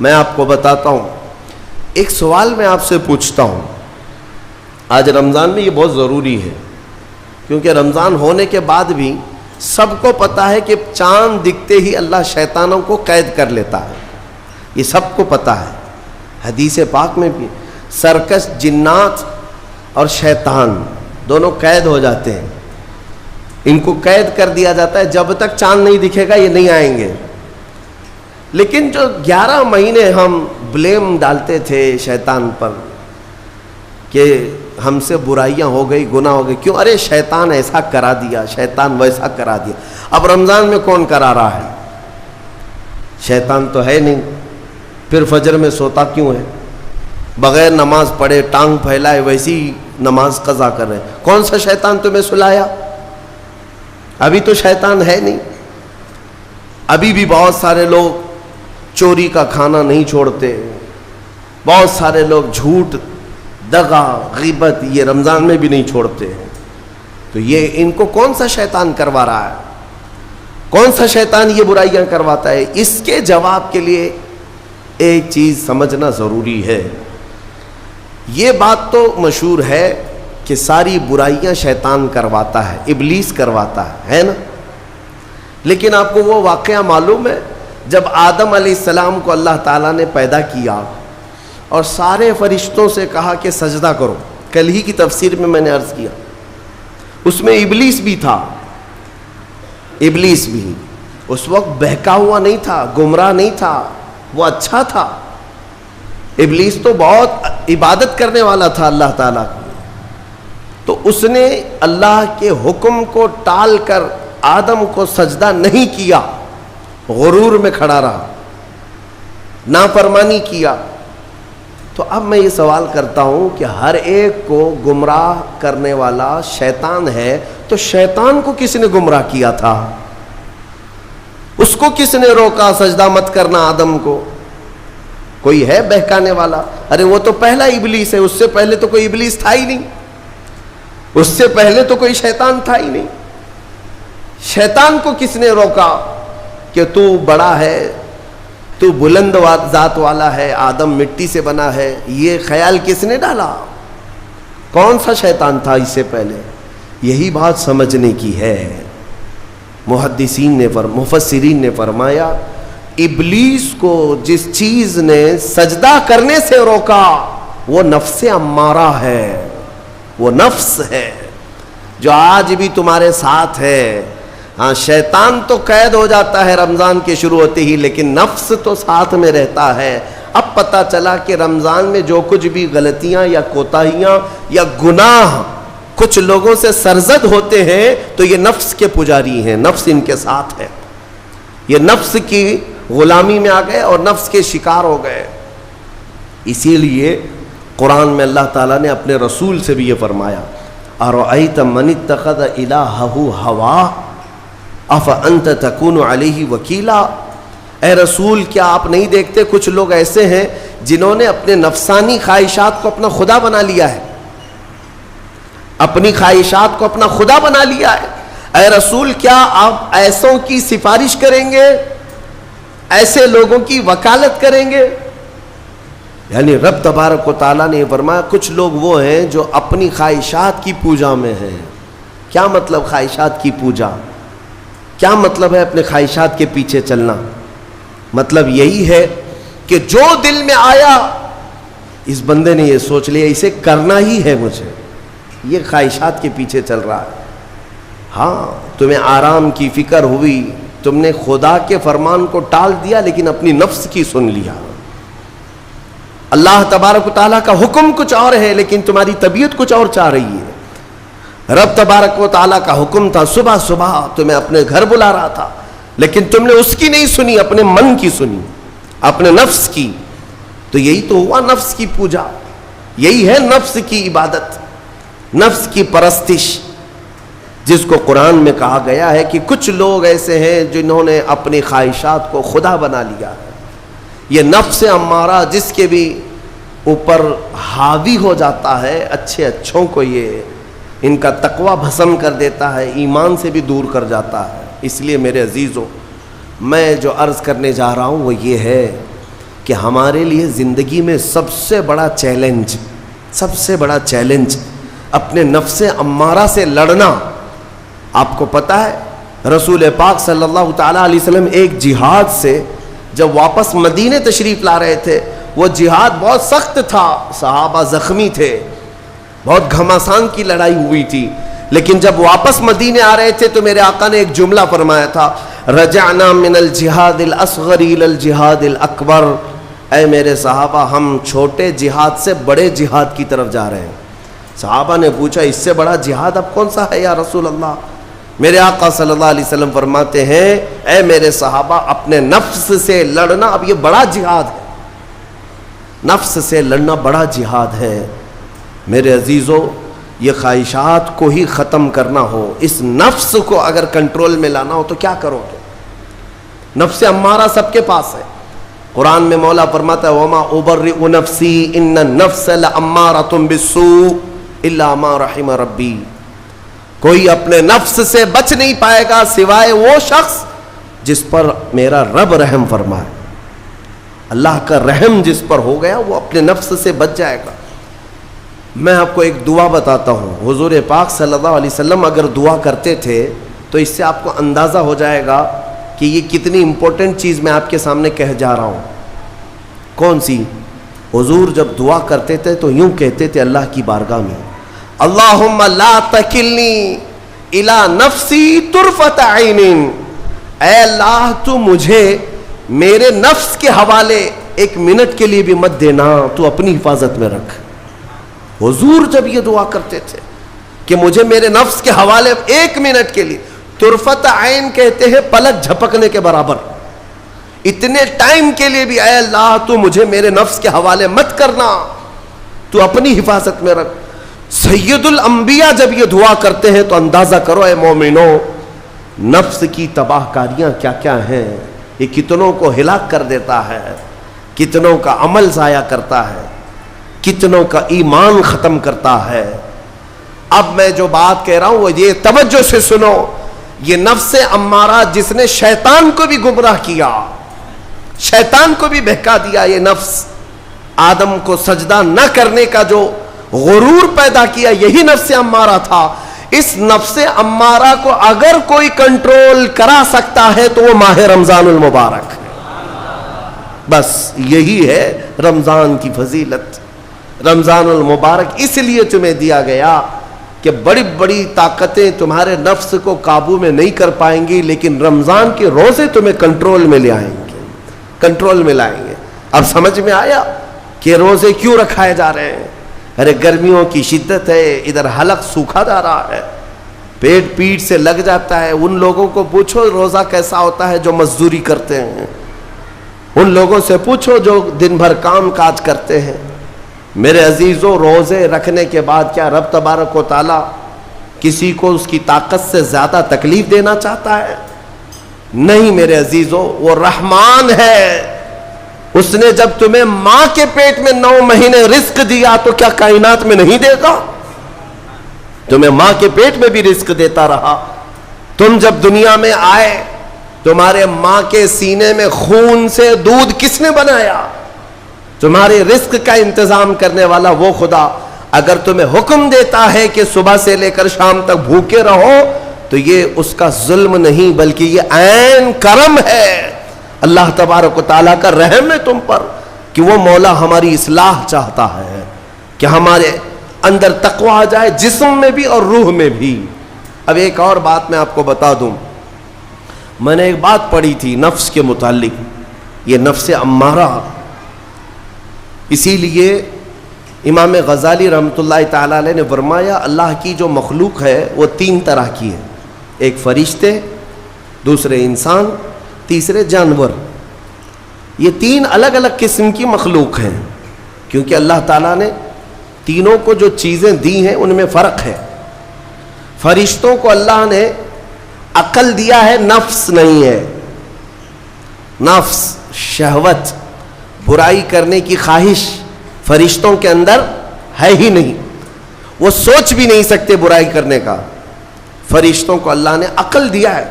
میں آپ کو بتاتا ہوں، ایک سوال میں آپ سے پوچھتا ہوں. آج رمضان میں یہ بہت ضروری ہے، کیونکہ رمضان ہونے کے بعد بھی سب کو پتا ہے کہ چاند دکھتے ہی اللہ شیطانوں کو قید کر لیتا ہے. یہ سب کو پتا ہے. حدیث پاک میں بھی سرکش جنات اور شیطان دونوں قید ہو جاتے ہیں. ان کو قید کر دیا جاتا ہے، جب تک چاند نہیں دکھے گا یہ نہیں آئیں گے. لیکن جو 11 مہینے ہم بلیم ڈالتے تھے شیطان پر کہ ہم سے برائیاں ہو گئی، گناہ ہو گئی، کیوں؟ ارے شیطان ایسا کرا دیا، شیطان ویسا کرا دیا. اب رمضان میں کون کرا رہا ہے؟ شیطان تو ہے نہیں. پھر فجر میں سوتا کیوں ہے؟ بغیر نماز پڑھے ٹانگ پھیلائے ویسی نماز قضا کر رہے. کون سا شیطان تمہیں سلایا؟ ابھی تو شیطان ہے نہیں. ابھی بھی بہت سارے لوگ چوری کا کھانا نہیں چھوڑتے، بہت سارے لوگ جھوٹ، دغا، غیبت یہ رمضان میں بھی نہیں چھوڑتے. تو یہ ان کو کون سا شیطان کروا رہا ہے؟ کون سا شیطان یہ برائیاں کرواتا ہے؟ اس کے جواب کے لیے ایک چیز سمجھنا ضروری ہے. یہ بات تو مشہور ہے کہ ساری برائیاں شیطان کرواتا ہے، ابلیس کرواتا ہے نا. لیکن آپ کو وہ واقعہ معلوم ہے جب آدم علیہ السلام کو اللہ تعالیٰ نے پیدا کیا اور سارے فرشتوں سے کہا کہ سجدہ کرو. کل ہی کی تفسیر میں نے عرض کیا، اس میں ابلیس بھی تھا. ابلیس بھی اس وقت بہکا ہوا نہیں تھا، گمراہ نہیں تھا، وہ اچھا تھا. ابلیس تو بہت عبادت کرنے والا تھا اللہ تعالیٰ کی. تو اس نے اللہ کے حکم کو ٹال کر آدم کو سجدہ نہیں کیا، غرور میں کھڑا رہا، نافرمانی کیا. تو اب میں یہ سوال کرتا ہوں کہ ہر ایک کو گمراہ کرنے والا شیطان ہے، تو شیطان کو کس نے گمراہ کیا تھا؟ اس کو کس نے روکا سجدہ مت کرنا آدم کو؟ کوئی ہے بہکانے والا؟ ارے وہ تو پہلا ابلیس ہے، اس سے پہلے تو کوئی ابلیس تھا ہی نہیں، اس سے پہلے تو کوئی شیطان تھا ہی نہیں. شیطان کو کس نے روکا کہ تو بڑا ہے، تو بلند ذات والا ہے، آدم مٹی سے بنا ہے؟ یہ خیال کس نے ڈالا؟ کون سا شیطان تھا اس سے پہلے؟ یہی بات سمجھنے کی ہے. محدثین نے مفسرین نے فرمایا ابلیس کو جس چیز نے سجدہ کرنے سے روکا وہ نفس امارہ ہے، وہ نفس ہے جو آج بھی تمہارے ساتھ ہے. ہاں شیطان تو قید ہو جاتا ہے رمضان کے شروع ہوتے ہی، لیکن نفس تو ساتھ میں رہتا ہے. اب پتہ چلا کہ رمضان میں جو کچھ بھی غلطیاں یا کوتاہیاں یا گناہ کچھ لوگوں سے سرزد ہوتے ہیں تو یہ نفس کے پجاری ہیں، نفس ان کے ساتھ ہے. یہ نفس کی غلامی میں آ گئے اور نفس کے شکار ہو گئے. اسی لیے قرآن میں اللہ تعالیٰ نے اپنے رسول سے بھی یہ فرمایا اَرَأَيْتَ مَنِ اتَّخَذَ إِلَٰهَهُ هَوَاهُ أَفَأَنْتَ تَكُونُ عَلَيْهِ وَكِيلًا. اے رسول کیا آپ نہیں دیکھتے کچھ لوگ ایسے ہیں جنہوں نے اپنے نفسانی خواہشات کو اپنا خدا بنا لیا ہے، اپنی خواہشات کو اپنا خدا بنا لیا ہے. اے رسول کیا آپ ایسوں کی سفارش کریں گے، ایسے لوگوں کی وکالت کریں گے؟ یعنی رب تبارک و تعالیٰ نے فرمایا کچھ لوگ وہ ہیں جو اپنی خواہشات کی پوجا میں ہیں. کیا مطلب خواہشات کی پوجا؟ کیا مطلب ہے اپنے خواہشات کے پیچھے چلنا؟ مطلب یہی ہے کہ جو دل میں آیا اس بندے نے یہ سوچ لیا اسے کرنا ہی ہے مجھے، یہ خواہشات کے پیچھے چل رہا ہے. ہاں تمہیں آرام کی فکر ہوئی، تم نے خدا کے فرمان کو ٹال دیا لیکن اپنی نفس کی سن لیا. اللہ تبارک و تعالیٰ کا حکم کچھ اور ہے لیکن تمہاری طبیعت کچھ اور چاہ رہی ہے. رب تبارک و تعالیٰ کا حکم تھا صبح صبح تمہیں اپنے گھر بلا رہا تھا، لیکن تم نے اس کی نہیں سنی، اپنے من کی سنی، اپنے نفس کی. تو یہی تو ہوا نفس کی پوجا، یہی ہے نفس کی عبادت، نفس کی پرستش، جس کو قرآن میں کہا گیا ہے کہ کچھ لوگ ایسے ہیں جنہوں نے اپنی خواہشات کو خدا بنا لیا ہے. یہ نفس امارہ جس کے بھی اوپر حاوی ہو جاتا ہے، اچھے اچھوں کو یہ ان کا تقوی بھسم کر دیتا ہے، ایمان سے بھی دور کر جاتا ہے. اس لیے میرے عزیزوں، میں جو عرض کرنے جا رہا ہوں وہ یہ ہے کہ ہمارے لیے زندگی میں سب سے بڑا چیلنج اپنے نفس امارہ سے لڑنا. آپ کو پتہ ہے رسول پاک صلی اللہ تعالیٰ علیہ وسلم ایک جہاد سے جب واپس مدینے تشریف لا رہے تھے, وہ جہاد بہت سخت تھا, صحابہ زخمی تھے, بہت گھماسان کی لڑائی ہوئی تھی, لیکن جب واپس مدینے آ رہے تھے تو میرے آقا نے ایک جملہ فرمایا تھا, رجعنا من الجہاد الاصغر الى الجہاد الاکبر. اے میرے صحابہ, ہم چھوٹے جہاد سے بڑے جہاد کی طرف جا رہے ہیں. صحابہ نے پوچھا اس سے بڑا جہاد اب کون سا ہے یا رسول اللہ؟ میرے آقا صلی اللہ علیہ وسلم فرماتے ہیں, اے میرے صحابہ, اپنے نفس سے لڑنا اب یہ بڑا جہاد ہے, نفس سے لڑنا بڑا جہاد ہے. میرے عزیزو, یہ خواہشات کو ہی ختم کرنا ہو, اس نفس کو اگر کنٹرول میں لانا ہو تو کیا کرو گے؟ نفس امارہ سب کے پاس ہے. قرآن میں مولا فرماتا ہے, وما ابرئ نفسی ان النفس لامارۃ بالسوء الا ما رحم ربی. کوئی اپنے نفس سے بچ نہیں پائے گا سوائے وہ شخص جس پر میرا رب رحم فرمائے. اللہ کا رحم جس پر ہو گیا وہ اپنے نفس سے بچ جائے گا. میں آپ کو ایک دعا بتاتا ہوں. حضور پاک صلی اللہ علیہ وسلم اگر دعا کرتے تھے تو اس سے آپ کو اندازہ ہو جائے گا کہ یہ کتنی امپورٹنٹ چیز میں آپ کے سامنے کہہ جا رہا ہوں. کون سی؟ حضور جب دعا کرتے تھے تو یوں کہتے تھے اللہ کی بارگاہ میں, اللہم لا تکلنی الی نفسی طرفۃ عین. اے اللہ تو مجھے میرے نفس کے حوالے ایک منٹ کے لیے بھی مت دینا, تو اپنی حفاظت میں رکھ. حضور جب یہ دعا کرتے تھے کہ مجھے میرے نفس کے حوالے ایک منٹ کے لیے, طرفۃ عین کہتے ہیں پلک جھپکنے کے برابر, اتنے ٹائم کے لیے بھی اے اللہ تو مجھے میرے نفس کے حوالے مت کرنا, تو اپنی حفاظت میں رکھ. سید الانبیاء جب یہ دعا کرتے ہیں تو اندازہ کرو اے مومنو, نفس کی تباہ کاریاں کیا کیا ہیں. یہ کتنوں کو ہلاک کر دیتا ہے, کتنوں کا عمل ضائع کرتا ہے, کتنوں کا ایمان ختم کرتا ہے. اب میں جو بات کہہ رہا ہوں وہ یہ توجہ سے سنو. یہ نفس امارہ جس نے شیطان کو بھی گمراہ کیا, شیطان کو بھی بہکا دیا, یہ نفس آدم کو سجدہ نہ کرنے کا جو غرور پیدا کیا, یہی نفس امارہ تھا. اس نفس امارہ کو اگر کوئی کنٹرول کرا سکتا ہے تو وہ ماہ رمضان المبارک. بس یہی ہے رمضان کی فضیلت. رمضان المبارک اس لیے تمہیں دیا گیا کہ بڑی بڑی طاقتیں تمہارے نفس کو قابو میں نہیں کر پائیں گی, لیکن رمضان کے روزے تمہیں کنٹرول میں لے آئیں گے, کنٹرول میں لائیں گے. اب سمجھ میں آیا کہ روزے کیوں رکھائے جا رہے ہیں؟ ارے گرمیوں کی شدت ہے, ادھر حلق سوکھا جا رہا ہے, پیٹ پیٹ سے لگ جاتا ہے. ان لوگوں کو پوچھو روزہ کیسا ہوتا ہے جو مزدوری کرتے ہیں, ان لوگوں سے پوچھو جو دن بھر کام کاج کرتے ہیں. میرے عزیزوں, روزے رکھنے کے بعد کیا رب تبارک و تعالی کسی کو اس کی طاقت سے زیادہ تکلیف دینا چاہتا ہے؟ نہیں میرے عزیزوں, وہ رحمان ہے. اس نے جب تمہیں ماں کے پیٹ میں 9 مہینے رزق دیا تو کیا کائنات میں نہیں دے گا؟ تمہیں ماں کے پیٹ میں بھی رزق دیتا رہا. تم جب دنیا میں آئے, تمہارے ماں کے سینے میں خون سے دودھ کس نے بنایا؟ تمہارے رزق کا انتظام کرنے والا وہ خدا. اگر تمہیں حکم دیتا ہے کہ صبح سے لے کر شام تک بھوکے رہو تو یہ اس کا ظلم نہیں بلکہ یہ عین کرم ہے. اللہ تبارک و تعالیٰ کا رحم ہے تم پر کہ وہ مولا ہماری اصلاح چاہتا ہے کہ ہمارے اندر تقوی آ جائے, جسم میں بھی اور روح میں بھی. اب ایک اور بات میں آپ کو بتا دوں. میں نے ایک بات پڑھی تھی نفس کے متعلق, یہ نفس امارہ. اسی لیے امام غزالی رحمۃ اللہ تعالیٰ علیہ نے فرمایا اللہ کی جو مخلوق ہے وہ 3 طرح کی ہے. ایک فرشتے, دوسرے انسان, تیسرے جانور. یہ 3 الگ الگ قسم کی مخلوق ہیں کیونکہ اللہ تعالیٰ نے تینوں کو جو چیزیں دی ہیں ان میں فرق ہے. فرشتوں کو اللہ نے عقل دیا ہے, نفس نہیں ہے. نفس, شہوت, برائی کرنے کی خواہش فرشتوں کے اندر ہے ہی نہیں, وہ سوچ بھی نہیں سکتے برائی کرنے کا. فرشتوں کو اللہ نے عقل دیا ہے,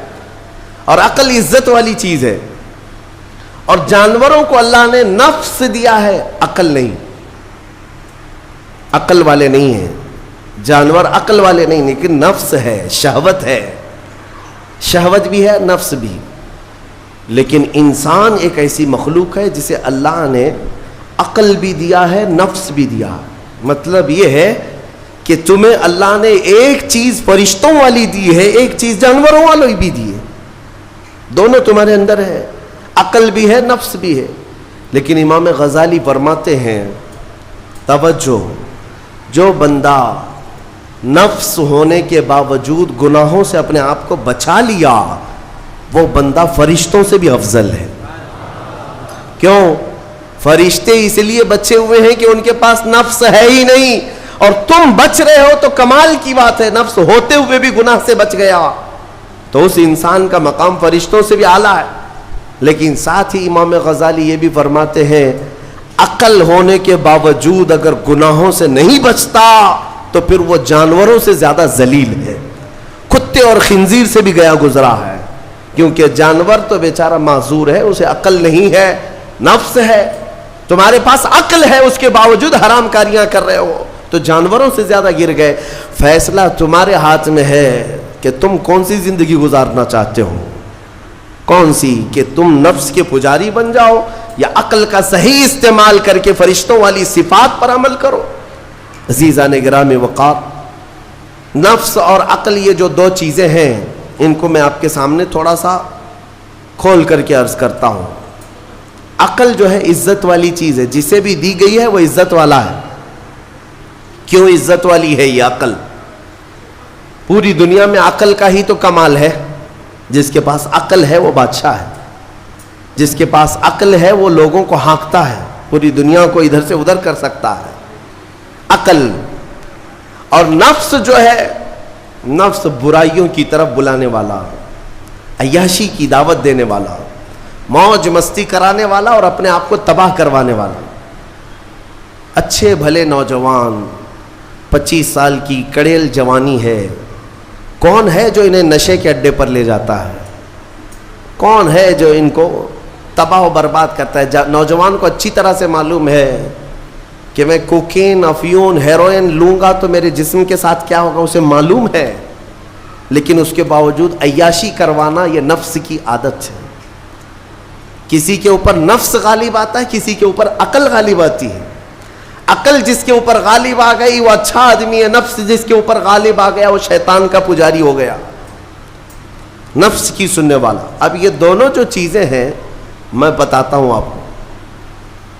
اور عقل عزت والی چیز ہے. اور جانوروں کو اللہ نے نفس دیا ہے، عقل نہیں. عقل والے نہیں ہیں جانور، عقل والے نہیں، لیکن نفس ہے، شہوت ہے، شہوت بھی ہے، نفس بھی. لیکن انسان ایک ایسی مخلوق ہے جسے اللہ نے عقل بھی دیا ہے، نفس بھی دیا. مطلب یہ ہے کہ تمہیں اللہ نے ایک چیز فرشتوں والی دی ہے، ایک چیز جانوروں والی بھی دی ہے، دونوں تمہارے اندر ہے، عقل بھی ہے، نفس بھی ہے. لیکن امام غزالی فرماتے ہیں توجہ، جو بندہ نفس ہونے کے باوجود گناہوں سے اپنے آپ کو بچا لیا، وہ بندہ فرشتوں سے بھی افضل ہے. کیوں؟ فرشتے اس لیے بچے ہوئے ہیں کہ ان کے پاس نفس ہے ہی نہیں، اور تم بچ رہے ہو تو کمال کی بات ہے. نفس ہوتے ہوئے بھی گناہ سے بچ گیا تو اس انسان کا مقام فرشتوں سے بھی اعلیٰ ہے. لیکن ساتھ ہی امام غزالی یہ بھی فرماتے ہیں عقل ہونے کے باوجود اگر گناہوں سے نہیں بچتا تو پھر وہ جانوروں سے زیادہ ذلیل ہے، کتے اور خنزیر سے بھی گیا گزرا ہے. کیونکہ جانور تو بیچارہ معذور ہے، اسے عقل نہیں ہے، نفس ہے. تمہارے پاس عقل ہے، اس کے باوجود حرام کاریاں کر رہے ہو تو جانوروں سے زیادہ گر گئے. فیصلہ تمہارے ہاتھ میں ہے کہ تم کون سی زندگی گزارنا چاہتے ہو، کون سی، کہ تم نفس کے پجاری بن جاؤ یا عقل کا صحیح استعمال کر کے فرشتوں والی صفات پر عمل کرو. عزیزان گرامی وقار، نفس اور عقل یہ جو دو چیزیں ہیں ان کو میں آپ کے سامنے تھوڑا سا کھول کر کے عرض کرتا ہوں. عقل جو ہے عزت والی چیز ہے، جسے بھی دی گئی ہے وہ عزت والا ہے. کیوں عزت والی ہے یہ عقل؟ پوری دنیا میں عقل کا ہی تو کمال ہے. جس کے پاس عقل ہے وہ بادشاہ ہے، جس کے پاس عقل ہے وہ لوگوں کو ہانکتا ہے، پوری دنیا کو ادھر سے ادھر کر سکتا ہے. عقل. اور نفس جو ہے، نفس برائیوں کی طرف بلانے والا، عیاشی کی دعوت دینے والا، موج مستی کرانے والا اور اپنے آپ کو تباہ کروانے والا. اچھے بھلے نوجوان، 25 سال کی کڑیل جوانی ہے، کون ہے جو انہیں نشے کے اڈے پر لے جاتا ہے؟ کون ہے جو ان کو تباہ و برباد کرتا ہے؟ نوجوان کو اچھی طرح سے معلوم ہے کہ میں کوکین، افیون، ہیروئن لوں گا تو میرے جسم کے ساتھ کیا ہوگا، اسے معلوم ہے. لیکن اس کے باوجود عیاشی کروانا یہ نفس کی عادت ہے. کسی کے اوپر نفس غالب آتا ہے، کسی کے اوپر عقل غالب آتی ہے. عقل جس کے اوپر غالب آ گئی وہ اچھا آدمی ہے، نفس جس کے اوپر غالب آ گیا وہ شیطان کا پجاری ہو گیا، نفس کی سننے والا. اب یہ دونوں جو چیزیں ہیں میں بتاتا ہوں آپ کو.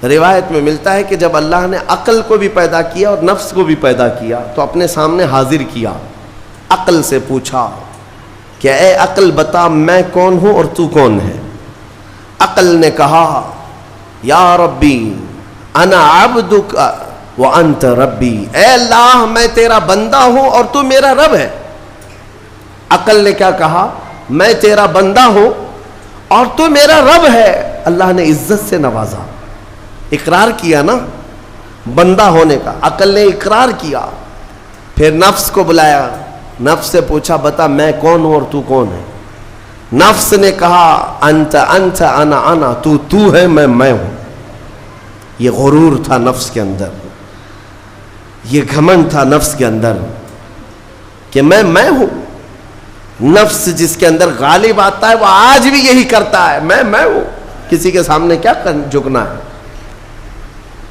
روایت میں ملتا ہے کہ جب اللہ نے عقل کو بھی پیدا کیا اور نفس کو بھی پیدا کیا تو اپنے سامنے حاضر کیا، عقل سے پوچھا کہ اے عقل بتا میں کون ہوں اور تو کون ہے؟ عقل نے کہا یا ربی انا عبدک وانت ربی، اے اللہ میں تیرا بندہ ہوں اور تو میرا رب ہے. عقل نے کیا کہا؟ میں تیرا بندہ ہوں اور تو میرا رب ہے. اللہ نے عزت سے نوازا، اقرار کیا نا بندہ ہونے کا. عقل نے اقرار کیا. پھر نفس کو بلایا، نفس سے پوچھا بتا میں کون ہوں اور تو کون ہے؟ نفس نے کہا انت انت انا انا، تو ہے میں ہوں. یہ غرور تھا نفس کے اندر، یہ گھمنڈ تھا نفس کے اندر کہ میں ہوں. نفس جس کے اندر غالب آتا ہے وہ آج بھی یہی کرتا ہے، میں ہوں، کسی کے سامنے کیا جھکنا ہے.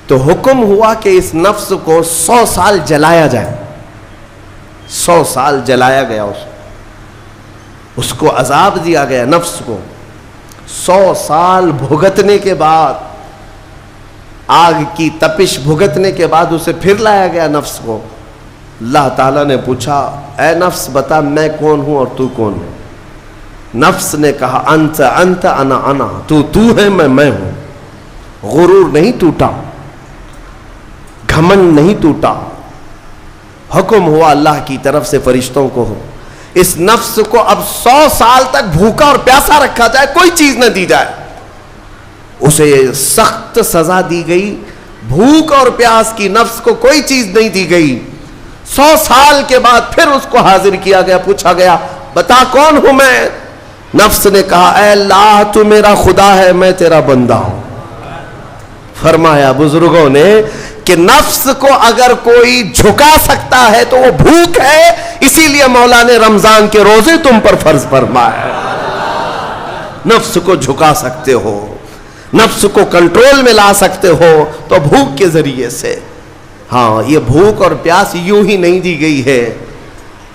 تو حکم ہوا کہ اس نفس کو 100 سال جلایا جائے. 100 سال جلایا گیا، اس کو عذاب دیا گیا نفس کو. 100 سال بھگتنے کے بعد، آگ کی تپش بھگتنے کے بعد اسے پھر لایا گیا نفس کو. اللہ تعالیٰ نے پوچھا اے نفس بتا میں کون ہوں اور تو کون ہے؟ نفس نے کہا انت انت انا انا، تو ہے میں ہوں. غرور نہیں ٹوٹا، گھمنڈ نہیں ٹوٹا. حکم ہوا اللہ کی طرف سے فرشتوں کو، اس نفس کو اب 100 سال تک بھوکا اور پیاسا رکھا جائے، کوئی چیز نہ دی جائے. اسے سخت سزا دی گئی. بھوک اور پیاس کی نفس کو کوئی چیز نہیں دی گئی. 100 سال کے بعد پھر اس کو حاضر کیا گیا، پوچھا گیا بتا کون ہوں میں؟ نفس نے کہا اے اللہ تو میرا خدا ہے، میں تیرا بندہ ہوں۔ فرمایا بزرگوں نے کہ نفس کو اگر کوئی جھکا سکتا ہے تو وہ بھوک ہے، اسی لیے مولا نے رمضان کے روزے تم پر فرض فرمایا۔ نفس کو جھکا سکتے ہو، نفس کو کنٹرول میں لا سکتے ہو تو بھوک کے ذریعے سے۔ ہاں، یہ بھوک اور پیاس یوں ہی نہیں دی گئی ہے۔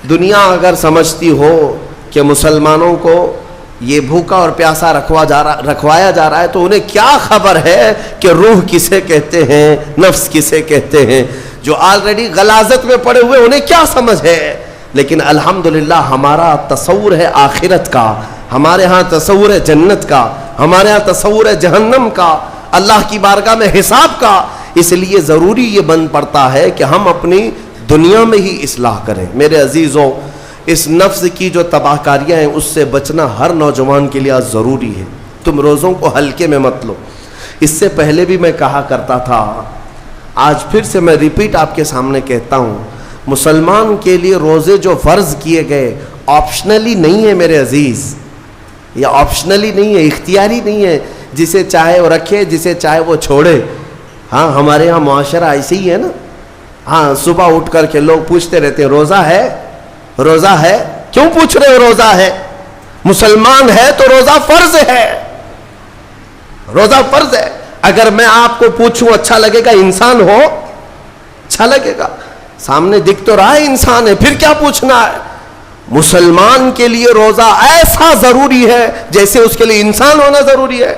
دنیا اگر سمجھتی ہو کہ مسلمانوں کو یہ بھوکا اور پیاسا رکھوایا جا رہا ہے تو انہیں کیا خبر ہے کہ روح کسے کہتے ہیں، نفس کسے کہتے ہیں؟ جو آلریڈی غلاظت میں پڑے ہوئے انہیں کیا سمجھ ہے؟ لیکن الحمدللہ ہمارا تصور ہے آخرت کا، ہمارے ہاں تصور ہے جنت کا، ہمارے ہاں تصور ہے جہنم کا، اللہ کی بارگاہ میں حساب کا۔ اس لیے ضروری یہ بن پڑتا ہے کہ ہم اپنی دنیا میں ہی اصلاح کریں۔ میرے عزیزوں، اس نفس کی جو تباہ کاریاں ہیں اس سے بچنا ہر نوجوان کے لیے آج ضروری ہے۔ تم روزوں کو ہلکے میں مت لو۔ اس سے پہلے بھی میں کہا کرتا تھا، آج پھر سے میں ریپیٹ آپ کے سامنے کہتا ہوں، مسلمان کے لیے روزے جو فرض کیے گئے آپشنلی نہیں ہے میرے عزیز، یہ آپشنلی نہیں ہے، اختیاری نہیں ہے، جسے چاہے وہ رکھے، جسے چاہے وہ چھوڑے۔ ہاں، ہمارے ہاں معاشرہ ایسے ہی ہے نا۔ ہاں، صبح اٹھ کر کے لوگ پوچھتے رہتے ہیں روزہ ہے، روزہ ہے؟ کیوں پوچھ رہے ہو روزہ ہے؟ مسلمان ہے تو روزہ فرض ہے، روزہ فرض ہے۔ اگر میں آپ کو پوچھوں اچھا لگے گا؟ انسان ہو اچھا لگے گا، سامنے دکھ تو رہا ہے انسان ہے، پھر کیا پوچھنا ہے؟ مسلمان کے لیے روزہ ایسا ضروری ہے جیسے اس کے لیے انسان ہونا ضروری ہے۔